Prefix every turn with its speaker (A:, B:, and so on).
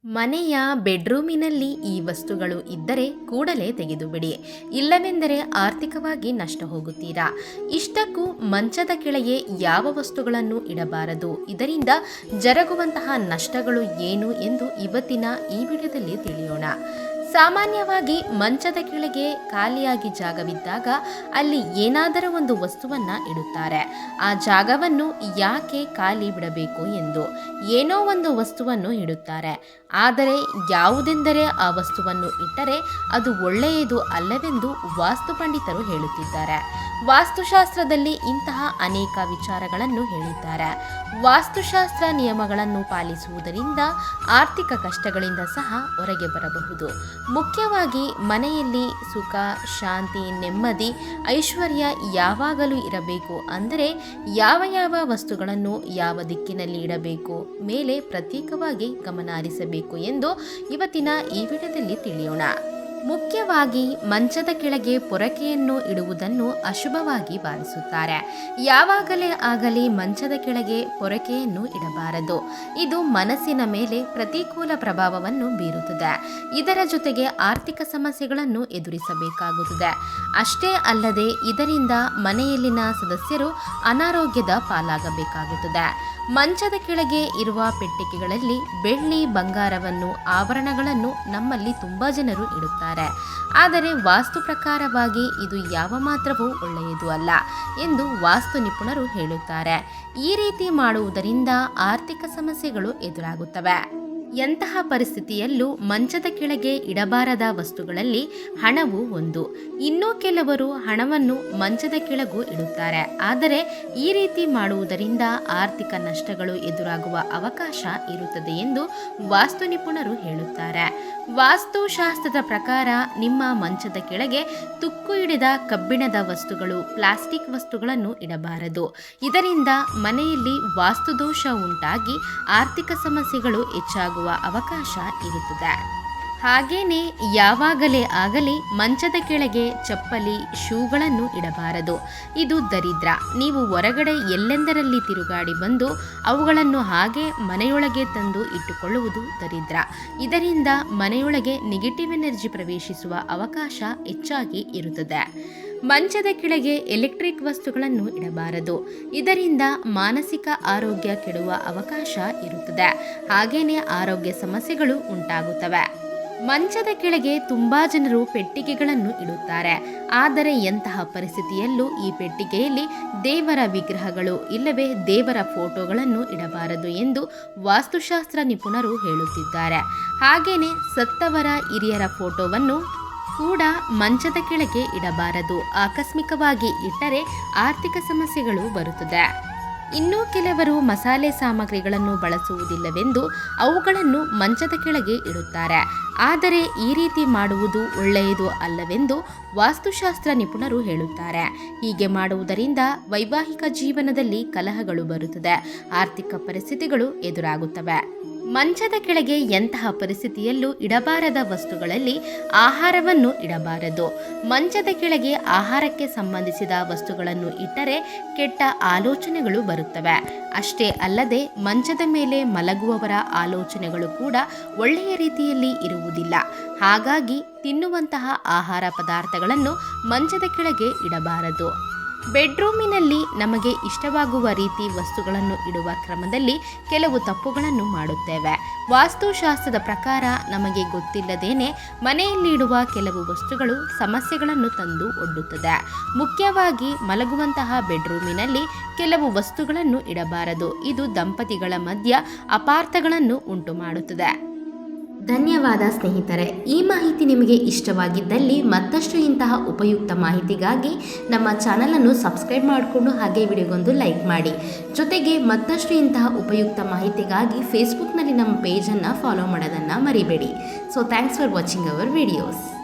A: ಮನೆಯ ಬೆಡ್ರೂಮಿನಲ್ಲಿ ಈ ವಸ್ತುಗಳು ಇದ್ದರೆ ಕೂಡಲೇ ತೆಗೆದುಬಿಡಿ, ಇಲ್ಲವೆಂದರೆ ಆರ್ಥಿಕವಾಗಿ ನಷ್ಟ ಹೋಗುತ್ತೀರಾ. ಇಷ್ಟಕ್ಕೂ ಮಂಚದ ಕೆಳಗೆ ಯಾವ ವಸ್ತುಗಳನ್ನು ಇಡಬಾರದು, ಇದರಿಂದ ಜರುಗುವಂತಹ ನಷ್ಟಗಳು ಏನು ಎಂದು ಇವತ್ತಿನ ಈ ವಿಡಿಯೋದಲ್ಲಿ ತಿಳಿಯೋಣ. ಸಾಮಾನ್ಯವಾಗಿ ಮಂಚದ ಕೆಳಗೆ ಖಾಲಿಯಾಗಿ ಜಾಗವಿದ್ದಾಗ ಅಲ್ಲಿ ಏನಾದರೂ ಒಂದು ವಸ್ತುವನ್ನು ಇಡುತ್ತಾರೆ. ಆ ಜಾಗವನ್ನು ಯಾಕೆ ಖಾಲಿ ಬಿಡಬೇಕು ಎಂದು ಏನೋ ಒಂದು ವಸ್ತುವನ್ನು ಇಡುತ್ತಾರೆ. ಆದರೆ ಯಾವುದೆಂದರೆ ಆ ವಸ್ತುವನ್ನು ಇಟ್ಟರೆ ಅದು ಒಳ್ಳೆಯದು ಅಲ್ಲವೆಂದು ವಾಸ್ತು ಪಂಡಿತರು ಹೇಳುತ್ತಿದ್ದಾರೆ. ವಾಸ್ತುಶಾಸ್ತ್ರದಲ್ಲಿ ಇಂತಹ ಅನೇಕ ವಿಚಾರಗಳನ್ನು ಹೇಳಿದ್ದಾರೆ. ವಾಸ್ತುಶಾಸ್ತ್ರ ನಿಯಮಗಳನ್ನು ಪಾಲಿಸುವುದರಿಂದ ಆರ್ಥಿಕ ಕಷ್ಟಗಳಿಂದ ಸಹ ಹೊರಗೆ ಬರಬಹುದು. ಮುಖ್ಯವಾಗಿ ಮನೆಯಲ್ಲಿ ಸುಖ, ಶಾಂತಿ, ನೆಮ್ಮದಿ, ಐಶ್ವರ್ಯ ಯಾವಾಗಲೂ ಇರಬೇಕು ಅಂದರೆ ಯಾವ ವಸ್ತುಗಳನ್ನು ಯಾವ ದಿಕ್ಕಿನಲ್ಲಿ ಇಡಬೇಕು ಮೇಲೆ ಪ್ರತ್ಯೇಕವಾಗಿ ಗಮನ ಹರಿಸಬೇಕು ಎಂದು ಇವತ್ತಿನ ಈ ವಿಡಿಯೋದಲ್ಲಿ ತಿಳಿಯೋಣ. ಮುಖ್ಯವಾಗಿ ಮಂಚದ ಕೆಳಗೆ ಪೊರಕೆಯನ್ನು ಇಡುವುದನ್ನು ಅಶುಭವಾಗಿ ಭಾವಿಸುತ್ತಾರೆ. ಯಾವಾಗಲೇ ಆಗಲಿ ಮಂಚದ ಕೆಳಗೆ ಪೊರಕೆಯನ್ನು ಇಡಬಾರದು. ಇದು ಮನಸ್ಸಿನ ಮೇಲೆ ಪ್ರತಿಕೂಲ ಪ್ರಭಾವವನ್ನು ಬೀರುತ್ತದೆ. ಇದರ ಜೊತೆಗೆ ಆರ್ಥಿಕ ಸಮಸ್ಯೆಗಳನ್ನು ಎದುರಿಸಬೇಕಾಗುತ್ತದೆ. ಅಷ್ಟೇ ಅಲ್ಲದೆ ಇದರಿಂದ ಮನೆಯಲ್ಲಿನ ಸದಸ್ಯರು ಅನಾರೋಗ್ಯದ ಪಾಲಾಗಬೇಕಾಗುತ್ತದೆ. ಮಂಚದ ಕೆಳಗೆ ಇರುವ ಪೆಟ್ಟಿಗೆಗಳಲ್ಲಿ ಬೆಳ್ಳಿ, ಬಂಗಾರವನ್ನು, ಆಭರಣಗಳನ್ನು ನಮ್ಮಲ್ಲಿ ತುಂಬಾ ಜನರು ಇಡುತ್ತಾರೆ. ಆದರೆ ವಾಸ್ತು ಪ್ರಕಾರವಾಗಿ ಇದು ಯಾವ ಮಾತ್ರವೂ ಒಳ್ಳೆಯದು ಅಲ್ಲ ಎಂದು ವಾಸ್ತು ನಿಪುಣರು ಹೇಳುತ್ತಾರೆ. ಈ ರೀತಿ ಮಾಡುವುದರಿಂದ ಆರ್ಥಿಕ ಸಮಸ್ಯೆಗಳು ಎದುರಾಗುತ್ತವೆ. ಎಂತಹ ಪರಿಸ್ಥಿತಿಯಲ್ಲೂ ಮಂಚದ ಕೆಳಗೆ ಇಡಬಾರದ ವಸ್ತುಗಳಲ್ಲಿ ಹಣವು ಒಂದು. ಇನ್ನೂ ಕೆಲವರು ಹಣವನ್ನು ಮಂಚದ ಕೆಳಗೂ ಇಡುತ್ತಾರೆ. ಆದರೆ ಈ ರೀತಿ ಮಾಡುವುದರಿಂದ ಆರ್ಥಿಕ ನಷ್ಟಗಳು ಎದುರಾಗುವ ಅವಕಾಶ ಇರುತ್ತದೆ ಎಂದು ವಾಸ್ತು ನಿಪುಣರು ಹೇಳುತ್ತಾರೆ. ವಾಸ್ತುಶಾಸ್ತ್ರದ ಪ್ರಕಾರ ನಿಮ್ಮ ಮಂಚದ ಕೆಳಗೆ ತುಕ್ಕು ಹಿಡಿದ ಕಬ್ಬಿಣದ ವಸ್ತುಗಳು, ಪ್ಲಾಸ್ಟಿಕ್ ವಸ್ತುಗಳನ್ನು ಇಡಬಾರದು. ಇದರಿಂದ ಮನೆಯಲ್ಲಿ ವಾಸ್ತುದೋಷ ಉಂಟಾಗಿ ಆರ್ಥಿಕ ಸಮಸ್ಯೆಗಳು ಹೆಚ್ಚಾಗುವ ಅವಕಾಶ ಇರುತ್ತದೆ. ಹಾಗೇನೆ ಯಾವಾಗಲೇ ಆಗಲಿ ಮಂಚದ ಕೆಳಗೆ ಚಪ್ಪಲಿ, ಶೂಗಳನ್ನು ಇಡಬಾರದು. ಇದು ದರಿದ್ರ. ನೀವು ಹೊರಗಡೆ ಎಲ್ಲೆಂದರಲ್ಲಿ ತಿರುಗಾಡಿ ಬಂದು ಅವುಗಳನ್ನು ಹಾಗೆ ಮನೆಯೊಳಗೆ ತಂದು ಇಟ್ಟುಕೊಳ್ಳುವುದು ದರಿದ್ರ. ಇದರಿಂದ ಮನೆಯೊಳಗೆ ನೆಗೆಟಿವ್ ಎನರ್ಜಿ ಪ್ರವೇಶಿಸುವ ಅವಕಾಶ ಹೆಚ್ಚಾಗಿ ಇರುತ್ತದೆ. ಮಂಚದ ಕೆಳಗೆ ಎಲೆಕ್ಟ್ರಿಕ್ ವಸ್ತುಗಳನ್ನು ಇಡಬಾರದು. ಇದರಿಂದ ಮಾನಸಿಕ ಆರೋಗ್ಯ ಕೆಡುವ ಅವಕಾಶ ಇರುತ್ತದೆ. ಹಾಗೇನೆ ಆರೋಗ್ಯ ಸಮಸ್ಯೆಗಳು ಉಂಟಾಗುತ್ತವೆ. ಮಂಚದ ಕೆಳಗೆ ತುಂಬಾ ಜನರು ಪೆಟ್ಟಿಗೆಗಳನ್ನು ಇಡುತ್ತಾರೆ. ಆದರೆ ಎಂತಹ ಪರಿಸ್ಥಿತಿಯಲ್ಲೂ ಈ ಪೆಟ್ಟಿಗೆಯಲ್ಲಿ ದೇವರ ವಿಗ್ರಹಗಳು ಇಲ್ಲವೇ ದೇವರ ಫೋಟೋಗಳನ್ನು ಇಡಬಾರದು ಎಂದು ವಾಸ್ತುಶಾಸ್ತ್ರ ನಿಪುಣರು ಹೇಳುತ್ತಿದ್ದಾರೆ. ಹಾಗೇನೆ ಸತ್ತವರ ಹಿರಿಯರ ಫೋಟೋವನ್ನು ಕೂಡ ಮಂಚದ ಕೆಳಗೆ ಇಡಬಾರದು. ಆಕಸ್ಮಿಕವಾಗಿ ಇಟ್ಟರೆ ಆರ್ಥಿಕ ಸಮಸ್ಯೆಗಳು ಬರುತ್ತದೆ. ಇನ್ನೂ ಕೆಲವರು ಮಸಾಲೆ ಸಾಮಗ್ರಿಗಳನ್ನು ಬಳಸುವುದಿಲ್ಲವೆಂದು ಅವುಗಳನ್ನು ಮಂಚದ ಕೆಳಗೆ ಇಡುತ್ತಾರೆ. ಆದರೆ ಈ ರೀತಿ ಮಾಡುವುದು ಒಳ್ಳೆಯದು ಅಲ್ಲವೆಂದು ವಾಸ್ತುಶಾಸ್ತ್ರ ನಿಪುಣರು ಹೇಳುತ್ತಾರೆ. ಹೀಗೆ ಮಾಡುವುದರಿಂದ ವೈವಾಹಿಕ ಜೀವನದಲ್ಲಿ ಕಲಹಗಳು ಬರುತ್ತದೆ. ಆರ್ಥಿಕ ಪರಿಸ್ಥಿತಿಗಳು ಎದುರಾಗುತ್ತವೆ. ಮಂಚದ ಕೆಳಗೆ ಎಂತಹ ಪರಿಸ್ಥಿತಿಯಲ್ಲೂ ಇಡಬಾರದ ವಸ್ತುಗಳಲ್ಲಿ ಆಹಾರವನ್ನು ಇಡಬಾರದು. ಮಂಚದ ಕೆಳಗೆ ಆಹಾರಕ್ಕೆ ಸಂಬಂಧಿಸಿದ ವಸ್ತುಗಳನ್ನು ಇಟ್ಟರೆ ಕೆಟ್ಟ ಆಲೋಚನೆಗಳು ಬರುತ್ತವೆ. ಅಷ್ಟೇ ಅಲ್ಲದೆ ಮಂಚದ ಮೇಲೆ ಮಲಗುವವರ ಆಲೋಚನೆಗಳು ಕೂಡ ಒಳ್ಳೆಯ ರೀತಿಯಲ್ಲಿ ಇರುವುದಿಲ್ಲ. ಹಾಗಾಗಿ ತಿನ್ನುವಂತಹ ಆಹಾರ ಪದಾರ್ಥಗಳನ್ನು ಮಂಚದ ಕೆಳಗೆ ಇಡಬಾರದು. ಬೆಡ್ರೂಮಿನಲ್ಲಿ ನಮಗೆ ಇಷ್ಟವಾಗುವ ರೀತಿ ವಸ್ತುಗಳನ್ನು ಇಡುವ ಕ್ರಮದಲ್ಲಿ ಕೆಲವು ತಪ್ಪುಗಳನ್ನು ಮಾಡುತ್ತೇವೆ. ವಾಸ್ತುಶಾಸ್ತ್ರದ ಪ್ರಕಾರ ನಮಗೆ ಗೊತ್ತಿಲ್ಲದೇನೆ ಮನೆಯಲ್ಲಿ ಇಡುವ ಕೆಲವು ವಸ್ತುಗಳು ಸಮಸ್ಯೆಗಳನ್ನು ತಂದು ಒಡ್ಡುತ್ತದೆ. ಮುಖ್ಯವಾಗಿ ಮಲಗುವಂತಹ ಬೆಡ್ರೂಮಿನಲ್ಲಿ ಕೆಲವು ವಸ್ತುಗಳನ್ನು ಇಡಬಾರದು. ಇದು ದಂಪತಿಗಳ ಮಧ್ಯ ಅಪಾರ್ಥಗಳನ್ನು ಉಂಟು ಮಾಡುತ್ತದೆ. ಧನ್ಯವಾದ ಸ್ನೇಹಿತರೆ. ಈ ಮಾಹಿತಿ ನಿಮಗೆ ಇಷ್ಟವಾಗಿದ್ದಲ್ಲಿ ಮತ್ತಷ್ಟು ಇಂತಹ ಉಪಯುಕ್ತ ಮಾಹಿತಿಗಾಗಿ ನಮ್ಮ ಚಾನಲನ್ನು ಸಬ್ಸ್ಕ್ರೈಬ್ ಮಾಡಿಕೊಂಡು ಹಾಗೆ ವಿಡಿಯೋಗೊಂದು ಲೈಕ್ ಮಾಡಿ. ಜೊತೆಗೆ ಮತ್ತಷ್ಟು ಇಂತಹ ಉಪಯುಕ್ತ ಮಾಹಿತಿಗಾಗಿ ಫೇಸ್ಬುಕ್ನಲ್ಲಿ ನಮ್ಮ ಪೇಜನ್ನು ಫಾಲೋ ಮಾಡೋದನ್ನು ಮರಿಬೇಡಿ. So thanks for watching our videos.